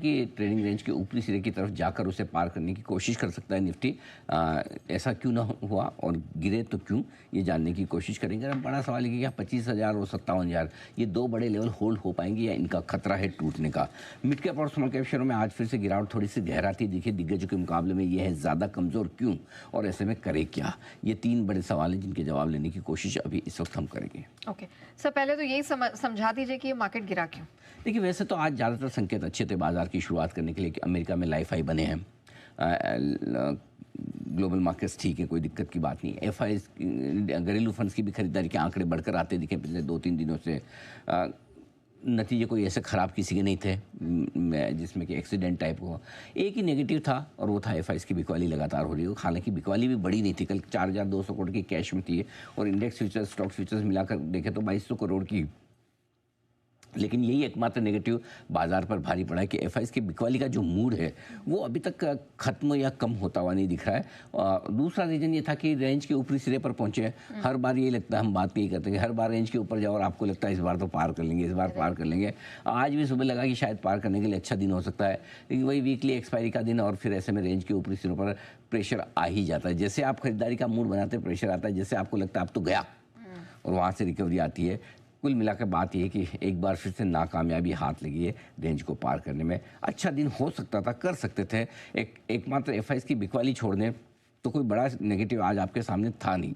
कि trading range के ऊपरी सिरे की तरफ जाकर उसे पार करने की कोशिश कर सकता है निफ्टी। ऐसा क्यों ना हुआ और गिरे तो क्यों, ये जानने की कोशिश करेंगे। अब बड़ा सवाल है कि क्या 25,000 और 57,000 ये दो बड़े लेवल होल्ड हो पाएंगे या इनका खतरा है टूटने का। मिड कैप और स्मॉल कैप शेयरों में आज फिर से गिरावट थोड़ी सी गहराती दिखी दिग्गजों के मुकाबले में। ये है ज़्यादा कमज़ोर क्यों और ऐसे में करे क्या, ये 3 बड़े सवाल हैं जिनके जवाब लेने की कोशिश अभी इस वक्त हम करेंगे। ओके सर, पहले तो यही समझा दीजिए कि ये मार्केट गिरा क्यों। देखिए, वैसे तो आज ज़्यादातर संकेत अच्छे थे बाजार की शुरुआत करने के लिए कि अमेरिका में लाइफ हाई बने हैं, ग्लोबल मार्केट्स ठीक है, कोई दिक्कत की बात नहीं। एफ आई घरेलू फंड्स की भी खरीदारी के आंकड़े बढ़कर आते दिखे पिछले 2-3 दिनों से। नतीजे कोई ऐसे ख़राब किसी के नहीं थे जिसमें कि एक्सीडेंट टाइप हुआ। एक ही नेगेटिव था और वो था एफ आई की बिकवाली लगातार हो रही है। हालांकि बिकवाली भी बड़ी नहीं थी, कल 4,200 करोड़ की कैश में थी और इंडेक्स फ्यूचर्स स्टॉक फ्यूचर्स मिलाकर देखें तो 2,200 करोड़ की। लेकिन यही एकमात्र नेगेटिव बाजार पर भारी पड़ा है कि एफ की बिकवाली का जो मूड है वो अभी तक खत्म या कम होता हुआ नहीं दिख रहा है। दूसरा रीज़न ये था कि रेंज के ऊपरी सिरे पर पहुंचे। हर बार ये लगता है, हम बात यही करते हैं कि हर बार रेंज के ऊपर जाओ और आपको लगता है इस बार तो पार कर लेंगे, इस बार पार कर लेंगे। आज भी सुबह लगा कि शायद पार करने के लिए अच्छा दिन हो सकता है, लेकिन वही वीकली एक्सपायरी का दिन और फिर ऐसे में रेंज के ऊपरी सिरों पर प्रेशर आ ही जाता है। जैसे आप खरीदारी का मूड बनाते हैं प्रेशर आता है, जैसे आपको लगता है अब तो गया और वहाँ से रिकवरी आती है। कुल मिलाकर बात यह है कि एक बार फिर से नाकामयाबी हाथ लगी है रेंज को पार करने में। अच्छा दिन हो सकता था, कर सकते थे। एकमात्र एफ की बिकवाली छोड़ दें तो कोई बड़ा नेगेटिव आज आपके सामने था नहीं।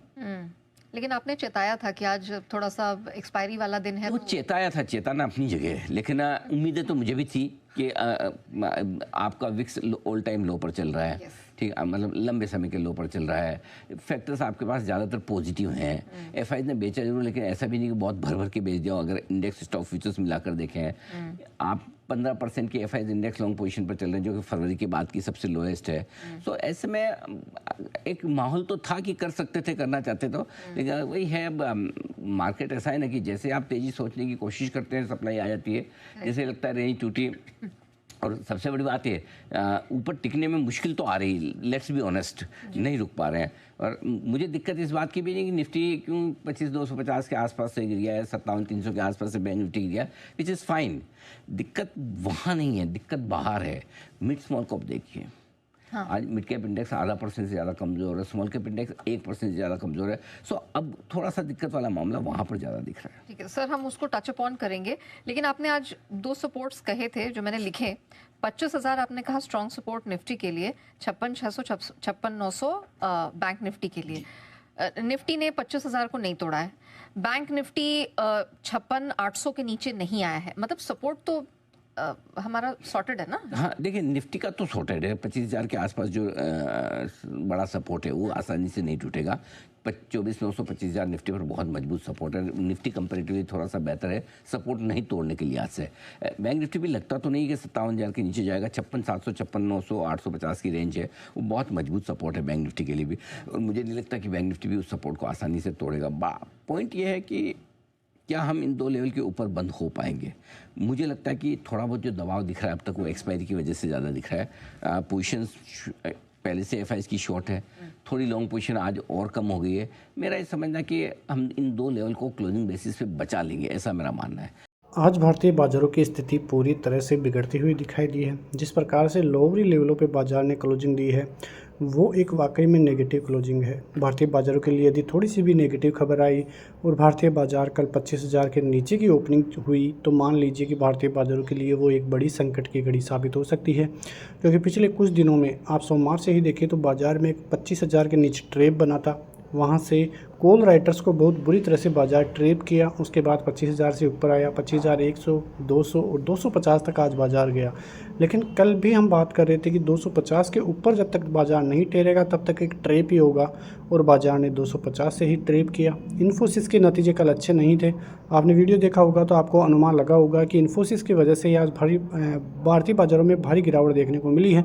लेकिन आपने चेताया था कि आज थोड़ा सा एक्सपायरी वाला दिन है। वो चेताया था, चेताना अपनी जगह है, लेकिन उम्मीदें तो मुझे भी थी कि आपका विक्स ऑल टाइम लो पर चल रहा है। ठीक, मतलब लंबे समय के लो पर चल रहा है। फैक्टर्स आपके पास ज़्यादातर पॉजिटिव हैं। एफ ने बेचा जरूर, लेकिन ऐसा भी नहीं कि बहुत भर भर के बेच दिया। अगर इंडेक्स स्टॉक फ्यूचर्स मिलाकर देखें, आप 15% की एफ इंडेक्स लॉन्ग पोजीशन पर चल रहे हैं, जो कि फरवरी के बाद की सबसे लोएस्ट है। सो ऐसे में एक माहौल तो था कि कर सकते थे, करना चाहते तो, लेकिन वही है। अब मार्केट ऐसा है ना कि जैसे आप तेजी सोचने की कोशिश करते हैं सप्लाई आ जाती है, जैसे लगता है रेंज टूटी। और सबसे बड़ी बात है ऊपर टिकने में मुश्किल तो आ रही, लेट्स बी ऑनेस्ट, नहीं रुक पा रहे हैं। और मुझे दिक्कत इस बात की भी नहीं कि निफ्टी क्यों 25,250 के आसपास से गिर गया है, 57,300 के आसपास से बैंक निफ्टी गिर गया, विच इज़ फाइन। दिक्कत वहाँ नहीं है, दिक्कत बाहर है। मिड स्मॉल कॉप देखिए। हाँ। आज मिड कैप इंडेक्स 0.5% से ज़्यादा कमज़ोर है, स्मॉल कैप इंडेक्स 1% से ज़्यादा कमज़ोर है। सो अब थोड़ा सा दिक्कत वाला मामला वहाँ पर ज़्यादा दिख रहा है। ठीक है सर, हम उसको टच अपॉन करेंगे, लेकिन आपने आज 2 सपोर्ट्स कहे थे जो मैंने लिखे। 25,000 आपने कहा स्ट्रॉन्ग सपोर्ट निफ्टी के लिए, 56,600 56,900 बैंक निफ्टी के लिए। निफ्टी ने 25,000 को नहीं तोड़ा है, बैंक निफ्टी 56,800 के नीचे नहीं आया है। मतलब सपोर्ट तो हमारा सॉर्टेड है ना। हाँ, देखिए निफ्टी का तो सॉर्टेड है। 25,000 के आसपास जो बड़ा सपोर्ट है वो आसानी से नहीं टूटेगा। 24,900 25,000 निफ्टी पर बहुत मजबूत सपोर्ट है। निफ्टी कंपेरेटिवली थोड़ा सा बेहतर है सपोर्ट नहीं तोड़ने के लिहाज से। बैंक निफ्टी भी लगता तो नहीं कि 57,000 के नीचे जाएगा। 56,700 56,900 850 की रेंज है, वो बहुत मजबूत सपोर्ट है बैंक निफ्टी के लिए भी। और मुझे नहीं लगता कि बैंक निफ्टी भी उस सपोर्ट को आसानी से तोड़ेगा। पॉइंट ये है कि क्या हम इन 2 लेवल के ऊपर बंद हो पाएंगे। मुझे लगता है कि थोड़ा बहुत जो दबाव दिख रहा है अब तक वो एक्सपायरी की वजह से ज़्यादा दिख रहा है। पोजीशंस पहले से एफ की शॉर्ट है, थोड़ी लॉन्ग पोजीशन आज और कम हो गई है। मेरा ये समझना कि हम इन 2 लेवल को क्लोजिंग बेसिस पे बचा लेंगे, ऐसा मेरा मानना है। आज भारतीय बाजारों की स्थिति पूरी तरह से बिगड़ती हुई दिखाई दी है। जिस प्रकार से लोअरी लेवलों पे बाजार ने क्लोजिंग दी है वो एक वाकई में नेगेटिव क्लोजिंग है। भारतीय बाजारों के लिए यदि थोड़ी सी भी नेगेटिव खबर आई और भारतीय बाजार कल 25,000 के नीचे की ओपनिंग हुई तो मान लीजिए कि भारतीय बाजारों के लिए वो एक बड़ी संकट की घड़ी साबित हो सकती है। क्योंकि पिछले कुछ दिनों में आप सोमवार से ही देखें तो बाजार में 25,000 के नीचे ट्रेप बना था, वहाँ से कॉल राइटर्स को बहुत बुरी तरह से बाजार ट्रेप किया। उसके बाद 25,000 से ऊपर आया, 25,100 200 और 250 तक आज बाजार गया। लेकिन कल भी हम बात कर रहे थे कि 250 के ऊपर जब तक बाजार नहीं टेरेगा तब तक एक ट्रेप ही होगा, और बाजार ने 250 से ही ट्रेप किया। इन्फोसिस के नतीजे कल अच्छे नहीं थे। आपने वीडियो देखा होगा तो आपको अनुमान लगा होगा कि इन्फोसिस की वजह से आज भारतीय बाज़ारों में भारी गिरावट देखने को मिली है,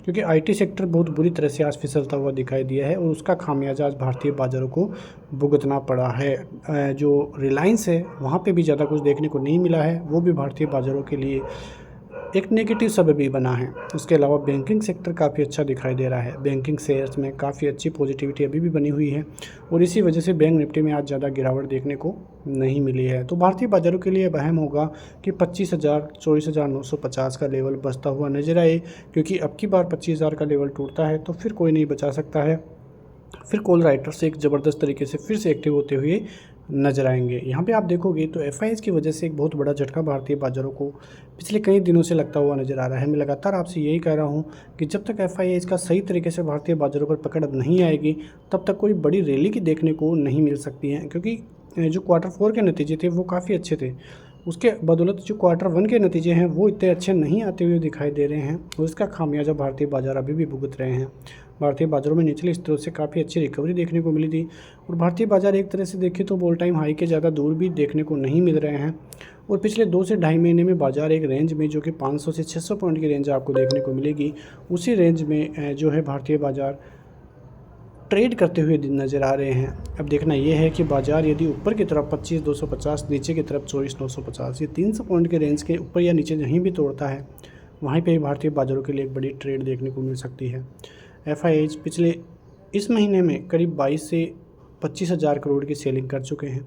क्योंकि IT सेक्टर बहुत बुरी तरह से आज फिसलता हुआ दिखाई दिया है और उसका खामियाजा आज भारतीय बाज़ारों को भुगतना पड़ा है। जो रिलायंस है वहाँ पे भी ज़्यादा कुछ देखने को नहीं मिला है, वो भी भारतीय बाज़ारों के लिए एक नेगेटिव सबब भी बना है। उसके अलावा बैंकिंग सेक्टर काफ़ी अच्छा दिखाई दे रहा है। बैंकिंग शेयर्स में काफ़ी अच्छी पॉजिटिविटी अभी भी बनी हुई है और इसी वजह से बैंक निफ्टी में आज ज़्यादा गिरावट देखने को नहीं मिली है। तो भारतीय बाज़ारों के लिए अब अहम होगा कि 25,000 24,950 का लेवल बचता हुआ नजर आए, क्योंकि अब की बार 25,000 का लेवल टूटता है तो फिर कोई नहीं बचा सकता है। फिर कॉल राइटर्स एक ज़बरदस्त तरीके से फिर से एक्टिव होते हुए नज़र आएंगे। यहाँ पे आप देखोगे तो एफआईआईज़ की वजह से एक बहुत बड़ा झटका भारतीय बाज़ारों को पिछले कई दिनों से लगता हुआ नज़र आ रहा है। मैं लगातार आपसे यही कह रहा हूँ कि जब तक एफआईआईज़ का सही तरीके से भारतीय बाज़ारों पर पकड़ नहीं आएगी तब तक कोई बड़ी रैली की देखने को नहीं मिल सकती है, क्योंकि जो Q4 के नतीजे थे वो काफ़ी अच्छे थे। उसके बदौलत जो Q1 के नतीजे हैं वो इतने अच्छे नहीं आते हुए दिखाई दे रहे हैं और इसका खामियाजा भारतीय बाज़ार अभी भी भुगत रहे हैं। भारतीय बाज़ारों में निचले स्तरों से काफ़ी अच्छी रिकवरी देखने को मिली थी और भारतीय बाज़ार एक तरह से देखें तो ऑल टाइम हाई के ज़्यादा दूर भी देखने को नहीं मिल रहे हैं और पिछले 2 से ढाई महीने में बाज़ार एक रेंज में जो कि 500 से 600 पॉइंट की रेंज आपको देखने को मिलेगी, उसी रेंज में जो है भारतीय बाज़ार ट्रेड करते हुए नज़र आ रहे हैं। अब देखना यह है कि बाज़ार यदि ऊपर की तरफ 25,250, नीचे की तरफ 24,950, ये 300 पॉइंट के रेंज के ऊपर या नीचे जहीं भी तोड़ता है वहीं पे भारतीय बाज़ारों के लिए एक बड़ी ट्रेड देखने को मिल सकती है। एफआईआईज़ पिछले इस महीने में करीब 22 से 25,000 करोड़ की सेलिंग कर चुके हैं।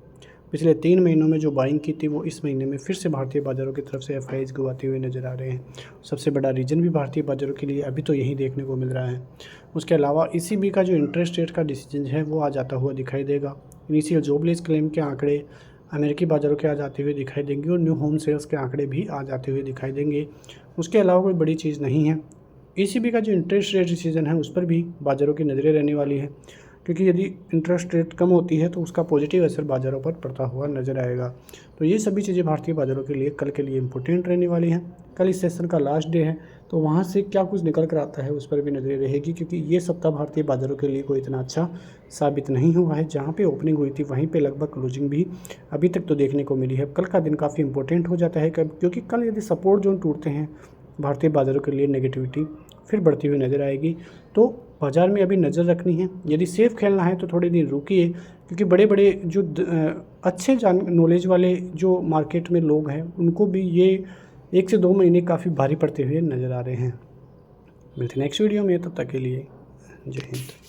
पिछले 3 महीनों में जो बाइंग की थी वो इस महीने में फिर से भारतीय बाज़ारों की तरफ से एफआईआईज़ गवाते हुए नज़र आ रहे हैं। सबसे बड़ा रीजन भी भारतीय बाज़ारों के लिए अभी तो यही देखने को मिल रहा है। उसके अलावा ईसीबी का जो इंटरेस्ट रेट का डिसीजन है वो आ जाता हुआ दिखाई देगा। इनिशियल जॉबलेस क्लेम के आंकड़े अमेरिकी बाज़ारों के आ जाते हुए दिखाई देंगे और न्यू होम सेल्स के आंकड़े भी आ जाते हुए दिखाई देंगे। उसके अलावा कोई बड़ी चीज़ नहीं है। ईसीबी का जो इंटरेस्ट रेट डिसीजन है उस पर भी बाज़ारों की नज़रें रहने वाली है, क्योंकि यदि इंटरेस्ट रेट कम होती है तो उसका पॉजिटिव असर बाज़ारों पर पड़ता हुआ नज़र आएगा। तो ये सभी चीज़ें भारतीय बाज़ारों के लिए कल के लिए इम्पोर्टेंट रहने वाली हैं। कल इस सेशन का लास्ट डे है तो वहाँ से क्या कुछ निकल कर आता है उस पर भी नज़रें रहेगी, क्योंकि ये सप्ताह भारतीय बाज़ारों के लिए कोई इतना अच्छा साबित नहीं हुआ है। जहाँ पे ओपनिंग हुई थी वहीं पे लगभग क्लोजिंग भी अभी तक तो देखने को मिली है। कल का दिन काफ़ी इंपॉर्टेंट हो जाता है क्योंकि कल यदि सपोर्ट जोन टूटते हैं भारतीय बाज़ारों के लिए नेगेटिविटी फिर बढ़ती हुई नज़र आएगी। तो बाज़ार में अभी नज़र रखनी है। यदि सेफ़ खेलना है तो थोड़े दिन रुकिए, क्योंकि बड़े बड़े जो अच्छे नॉलेज वाले जो मार्केट में लोग हैं उनको भी ये 1 से 2 महीने काफ़ी भारी पड़ते हुए नज़र आ रहे हैं। मिलते हैं नेक्स्ट वीडियो में, तब तक के लिए जय हिंद।